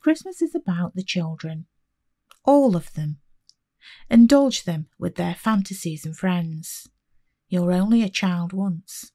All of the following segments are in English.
Christmas is about the children. All of them. Indulge them with their fantasies and friends. You're only a child once.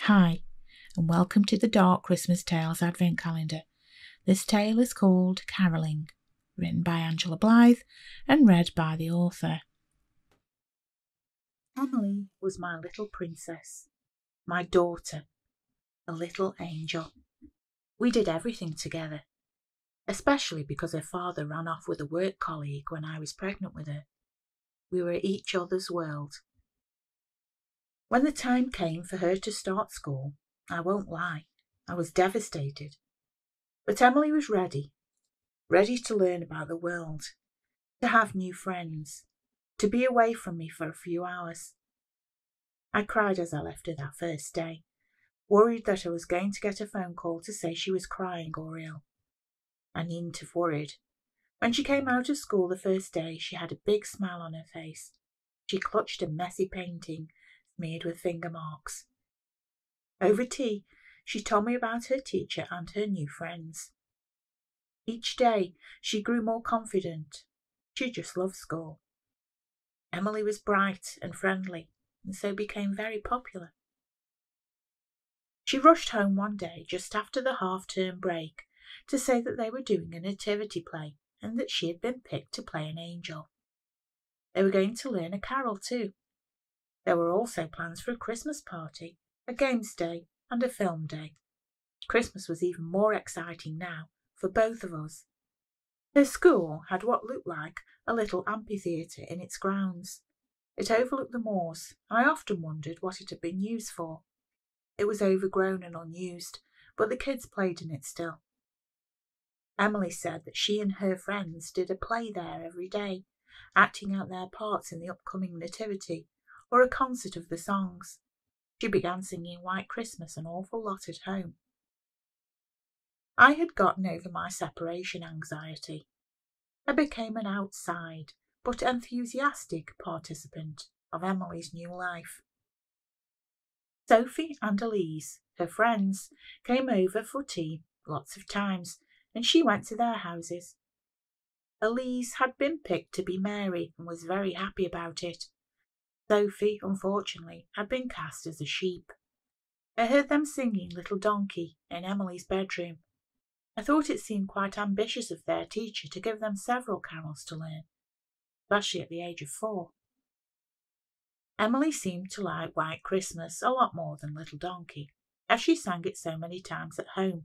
Hi, and welcome to the Dark Christmas Tales Advent Calendar. This tale is called Carolling, written by Angela Blythe and read by the author. Emily was my little princess, my daughter, a little angel. We did everything together, especially because her father ran off with a work colleague when I was pregnant with her. We were each other's world. When the time came for her to start school, I won't lie, I was devastated. But Emily was ready to learn about the world, to have new friends, to be away from me for a few hours. I cried as I left her that first day, worried that I was going to get a phone call to say she was crying or ill. I needn't have worried. When she came out of school the first day, she had a big smile on her face. She clutched a messy painting smeared with finger marks. Over tea, she told me about her teacher and her new friends. Each day, she grew more confident. She just loved school. Emily was bright and friendly, and so became very popular. She rushed home one day just after the half-term break to say that they were doing a nativity play and that she had been picked to play an angel. They were going to learn a carol too. There were also plans for a Christmas party, a games day and a film day. Christmas was even more exciting now for both of us. Her school had what looked like a little amphitheatre in its grounds. It overlooked the moors, and I often wondered what it had been used for. It was overgrown and unused, but the kids played in it still. Emily said that she and her friends did a play there every day, acting out their parts in the upcoming nativity, or a concert of the songs. She began singing White Christmas an awful lot at home. I had gotten over my separation anxiety. I became an outside but enthusiastic participant of Emily's new life. Sophie and Elise, her friends, came over for tea lots of times, and she went to their houses. Elise had been picked to be Mary and was very happy about it. Sophie, unfortunately, had been cast as a sheep. I heard them singing Little Donkey in Emily's bedroom. I thought it seemed quite ambitious of their teacher to give them several carols to learn, especially at the age of 4. Emily seemed to like White Christmas a lot more than Little Donkey, as she sang it so many times at home,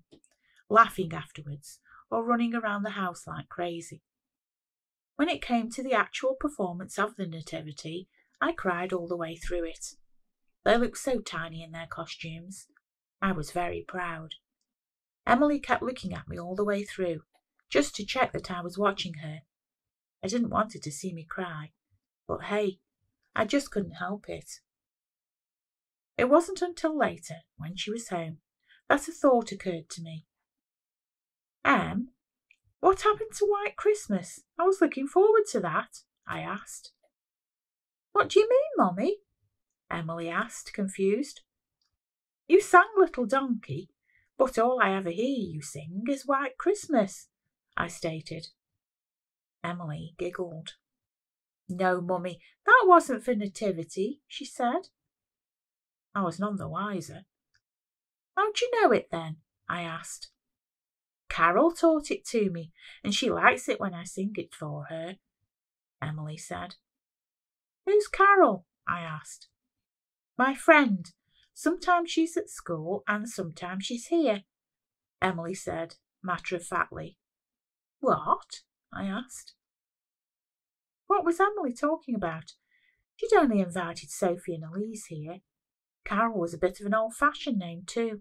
laughing afterwards or running around the house like crazy. When it came to the actual performance of the nativity, I cried all the way through it. They looked so tiny in their costumes. I was very proud. Emily kept looking at me all the way through, just to check that I was watching her. I didn't want her to see me cry, but hey, I just couldn't help it. It wasn't until later, when she was home, that a thought occurred to me. What happened to White Christmas? I was looking forward to that, I asked. What do you mean, Mummy? Emily asked, confused. You sang Little Donkey, but all I ever hear you sing is White Christmas, I stated. Emily giggled. No, Mummy, that wasn't for nativity, she said. I was none the wiser. How'd you know it then? I asked. Carol taught it to me, and she likes it when I sing it for her, Emily said. Who's Carol? I asked. My friend. Sometimes she's at school and sometimes she's here, Emily said, matter-of-factly. What? I asked. What was Emily talking about? She'd only invited Sophie and Elise here. Carol was a bit of an old-fashioned name too.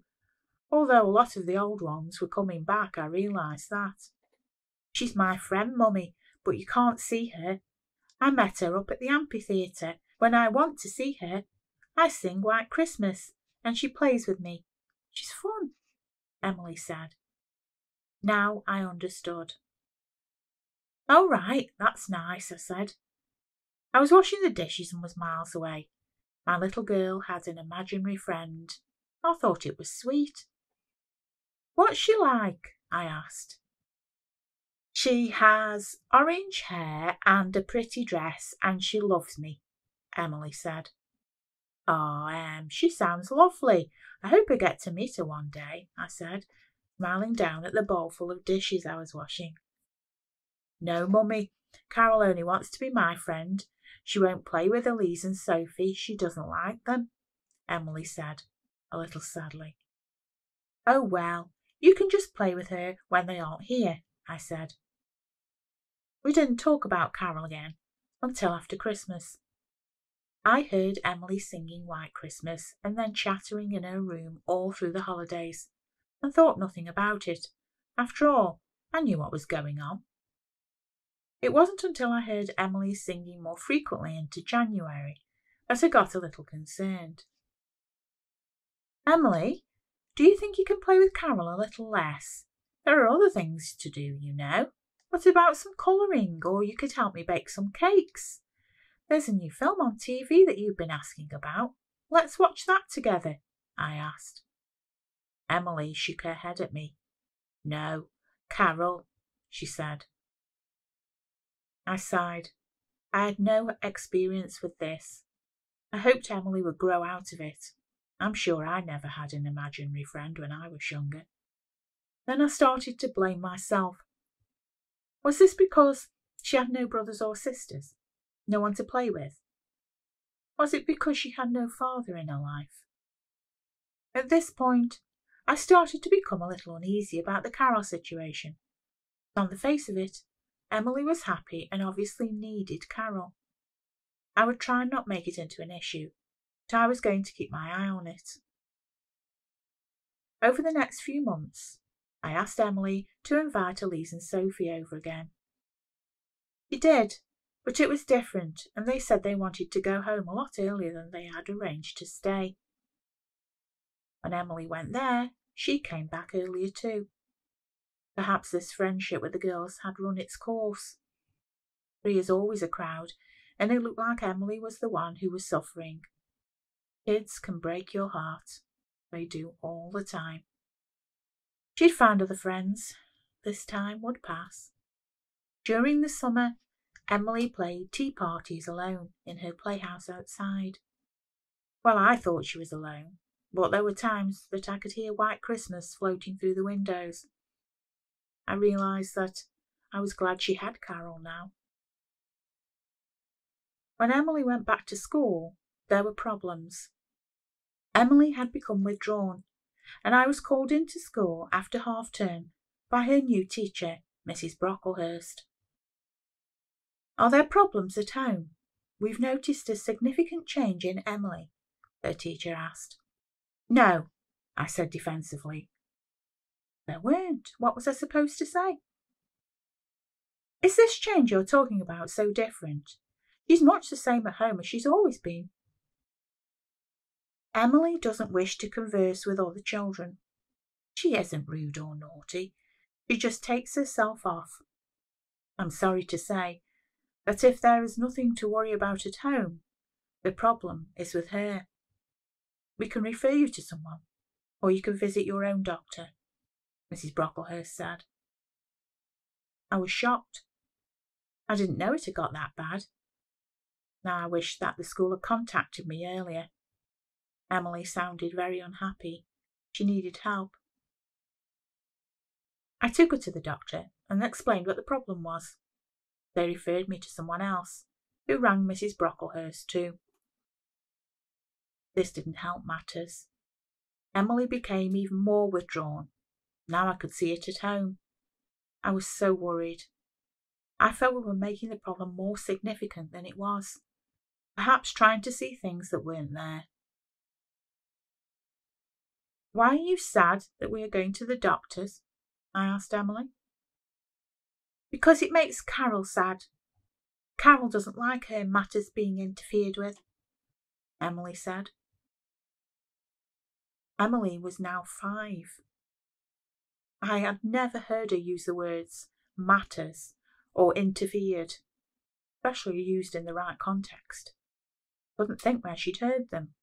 Although a lot of the old ones were coming back, I realised that. She's my friend, Mummy, but you can't see her. I met her up at the amphitheatre. When I want to see her, I sing White Christmas, and she plays with me. She's fun, Emily said. Now I understood. Oh, right, that's nice, I said. I was washing the dishes and was miles away. My little girl had an imaginary friend. I thought it was sweet. What's she like? I asked. She has orange hair and a pretty dress, and she loves me, Emily said. Oh, she sounds lovely. I hope I get to meet her one day, I said, smiling down at the bowl full of dishes I was washing. No, Mummy, Carol only wants to be my friend. She won't play with Elise and Sophie. She doesn't like them, Emily said, a little sadly. Oh, well, you can just play with her when they aren't here, I said. We didn't talk about Carol again until after Christmas. I heard Emily singing White Christmas and then chattering in her room all through the holidays, and thought nothing about it. After all, I knew what was going on. It wasn't until I heard Emily singing more frequently into January that I got a little concerned. Emily, do you think you can play with Carol a little less? There are other things to do, you know. What about some colouring, or you could help me bake some cakes? There's a new film on TV that you've been asking about. Let's watch that together, I asked. Emily shook her head at me. No, Carol, she said. I sighed. I had no experience with this. I hoped Emily would grow out of it. I'm sure I never had an imaginary friend when I was younger. Then I started to blame myself. Was this because she had no brothers or sisters? No one to play with? Was it because she had no father in her life? At this point, I started to become a little uneasy about the Carol situation. On the face of it, Emily was happy and obviously needed Carol. I would try and not make it into an issue, but I was going to keep my eye on it. Over the next few months, I asked Emily to invite Elise and Sophie over again. She did, but it was different, and they said they wanted to go home a lot earlier than they had arranged to stay. When Emily went there, she came back earlier too. Perhaps this friendship with the girls had run its course. 3 is always a crowd, and it looked like Emily was the one who was suffering. Kids can break your heart. They do all the time. She'd found other friends. This time would pass. During the summer, Emily played tea parties alone in her playhouse outside. Well, I thought she was alone, but there were times that I could hear White Christmas floating through the windows. I realised that I was glad she had Carol now. When Emily went back to school, there were problems. Emily had become withdrawn, and I was called into school after half-term by her new teacher, Mrs. Brocklehurst. Are there problems at home? We've noticed a significant change in Emily, her teacher asked. No, I said defensively. There weren't. What was I supposed to say? Is this change you're talking about so different? She's much the same at home as she's always been. Emily doesn't wish to converse with other children. She isn't rude or naughty. She just takes herself off. I'm sorry to say that if there is nothing to worry about at home, the problem is with her. We can refer you to someone, or you can visit your own doctor, Mrs. Brocklehurst said. I was shocked. I didn't know it had got that bad. Now I wish that the school had contacted me earlier. Emily sounded very unhappy. She needed help. I took her to the doctor and explained what the problem was. They referred me to someone else, who rang Mrs. Brocklehurst too. This didn't help matters. Emily became even more withdrawn. Now I could see it at home. I was so worried. I felt we were making the problem more significant than it was, perhaps trying to see things that weren't there. Why are you sad that we are going to the doctor's? I asked Emily. Because it makes Carol sad. Carol doesn't like her matters being interfered with, Emily said. Emily was now 5. I had never heard her use the words matters or interfered, especially used in the right context. Couldn't think where she'd heard them.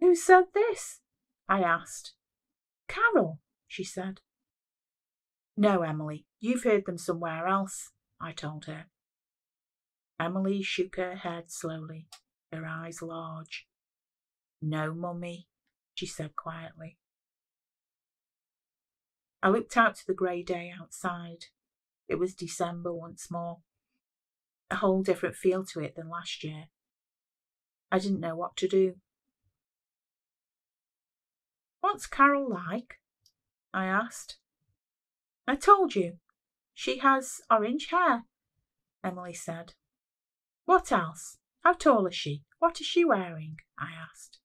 Who said this? I asked. Carol, she said. No, Emily, you've heard them somewhere else, I told her. Emily shook her head slowly, her eyes large. No, Mummy, she said quietly. I looked out to the grey day outside. It was December once more. A whole different feel to it than last year. I didn't know what to do. What's Carol like? I asked. I told you. She has orange hair, Emily said. What else? How tall is she? What is she wearing? I asked.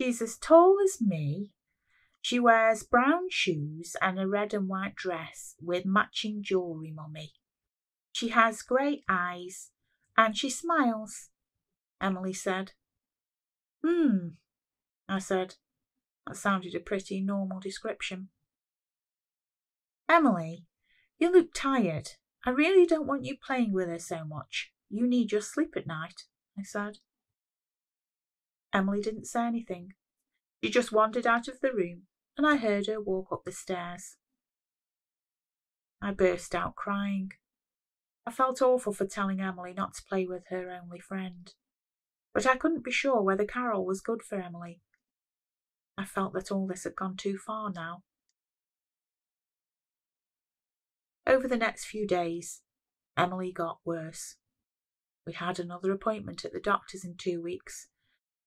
She's as tall as me. She wears brown shoes and a red and white dress with matching jewellery, Mummy. She has grey eyes and she smiles, Emily said. I said. That sounded a pretty normal description. Emily, you look tired. I really don't want you playing with her so much. You need your sleep at night, I said. Emily didn't say anything. She just wandered out of the room, and I heard her walk up the stairs. I burst out crying. I felt awful for telling Emily not to play with her only friend, but I couldn't be sure whether Carol was good for Emily. I felt that all this had gone too far now. Over the next few days, Emily got worse. We had another appointment at the doctor's in 2 weeks,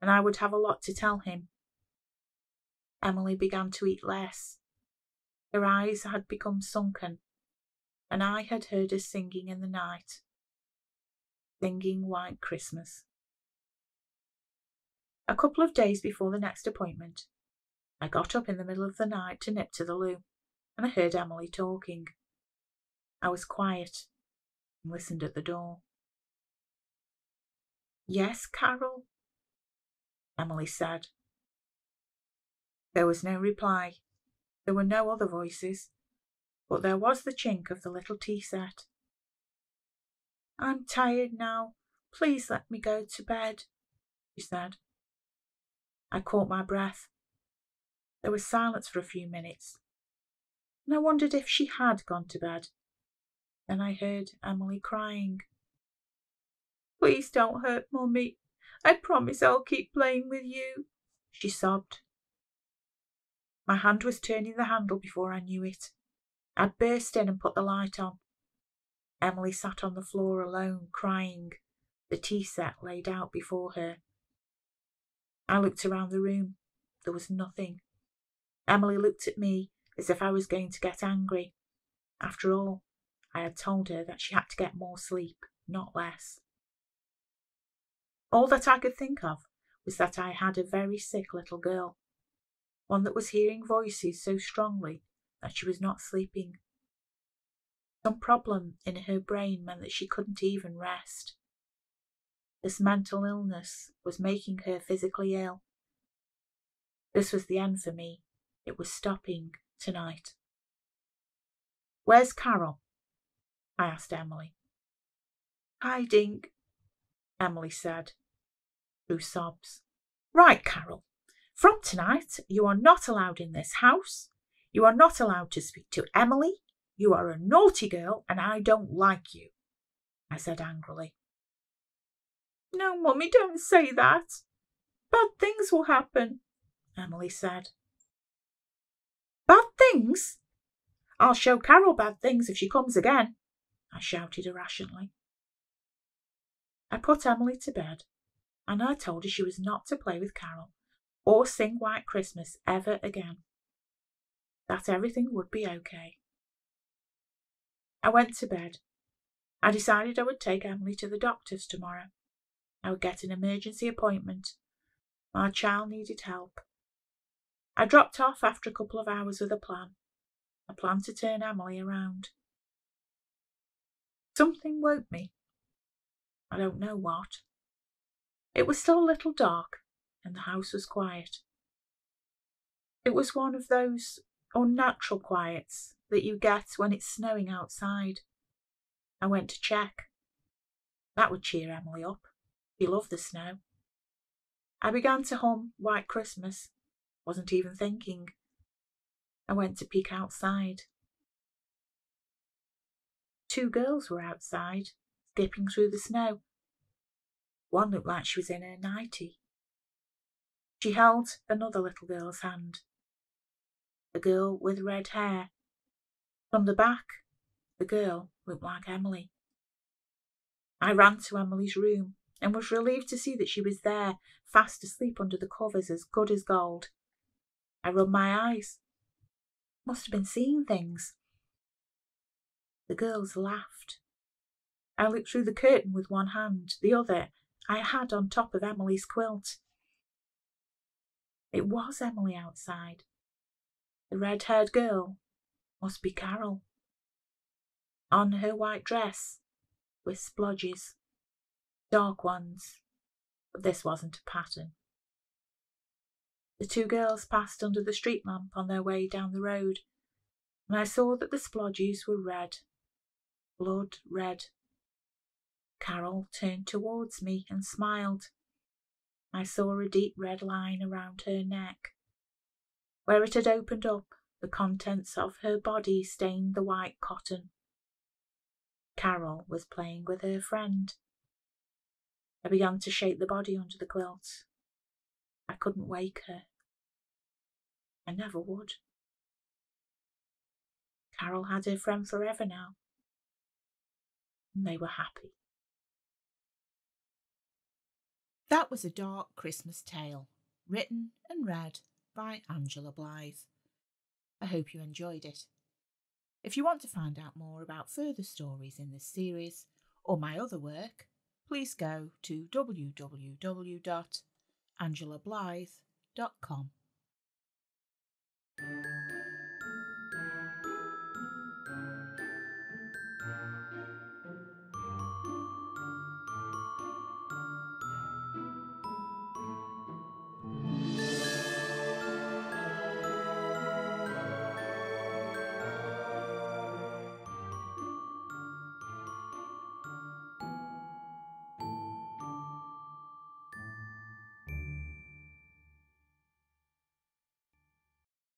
and I would have a lot to tell him. Emily began to eat less. Her eyes had become sunken, and I had heard her singing in the night, singing White Christmas. A couple of days before the next appointment, I got up in the middle of the night to nip to the loo, and I heard Emily talking. I was quiet and listened at the door. Yes, Carol, Emily said. There was no reply. There were no other voices, but there was the chink of the little tea set. I'm tired now. Please let me go to bed, she said. I caught my breath. There was silence for a few minutes, and I wondered if she had gone to bed. Then I heard Emily crying. Please don't hurt Mummy. I promise I'll keep playing with you, she sobbed. My hand was turning the handle before I knew it. I burst in and put the light on. Emily sat on the floor alone, crying, the tea set laid out before her. I looked around the room. There was nothing. Emily looked at me as if I was going to get angry. After all, I had told her that she had to get more sleep, not less. All that I could think of was that I had a very sick little girl, one that was hearing voices so strongly that she was not sleeping. Some problem in her brain meant that she couldn't even rest. This mental illness was making her physically ill. This was the end for me. It was stopping tonight. Where's Carol? I asked Emily. Hiding, Emily said, through sobs. Right, Carol. From tonight, you are not allowed in this house. You are not allowed to speak to Emily. You are a naughty girl, and I don't like you, I said angrily. No, Mummy, don't say that. Bad things will happen, Emily said. Bad things? I'll show Carol bad things if she comes again, I shouted irrationally. I put Emily to bed, and I told her she was not to play with Carol or sing White Christmas ever again. That everything would be okay. I went to bed. I decided I would take Emily to the doctor's tomorrow. I would get an emergency appointment. My child needed help. I dropped off after a couple of hours with a plan to turn Emily around. Something woke me. I don't know what. It was still a little dark, and the house was quiet. It was one of those unnatural quiets that you get when it's snowing outside. I went to check. That would cheer Emily up. She loved the snow. I began to hum White Christmas. Wasn't even thinking. I went to peek outside. 2 girls were outside, skipping through the snow. One looked like she was in her nightie. She held another little girl's hand, a girl with red hair. From the back, the girl looked like Emily. I ran to Emily's room and was relieved to see that she was there, fast asleep under the covers, as good as gold. I rubbed my eyes. Must have been seeing things. The girls laughed. I looked through the curtain with one hand, the other I had on top of Emily's quilt. It was Emily outside. The red-haired girl must be Carol. On her white dress were splodges, dark ones, but this wasn't a pattern. The 2 girls passed under the street lamp on their way down the road, and I saw that the splodges were red, blood red. Carol turned towards me and smiled. I saw a deep red line around her neck. Where it had opened up, the contents of her body stained the white cotton. Carol was playing with her friend. I began to shake the body under the quilt. I couldn't wake her. I never would. Carol had her friend forever now, and they were happy. That was A Dark Christmas Tale, written and read by Angela Blythe. I hope you enjoyed it. If you want to find out more about further stories in this series or my other work, please go to www.angelablythe.com.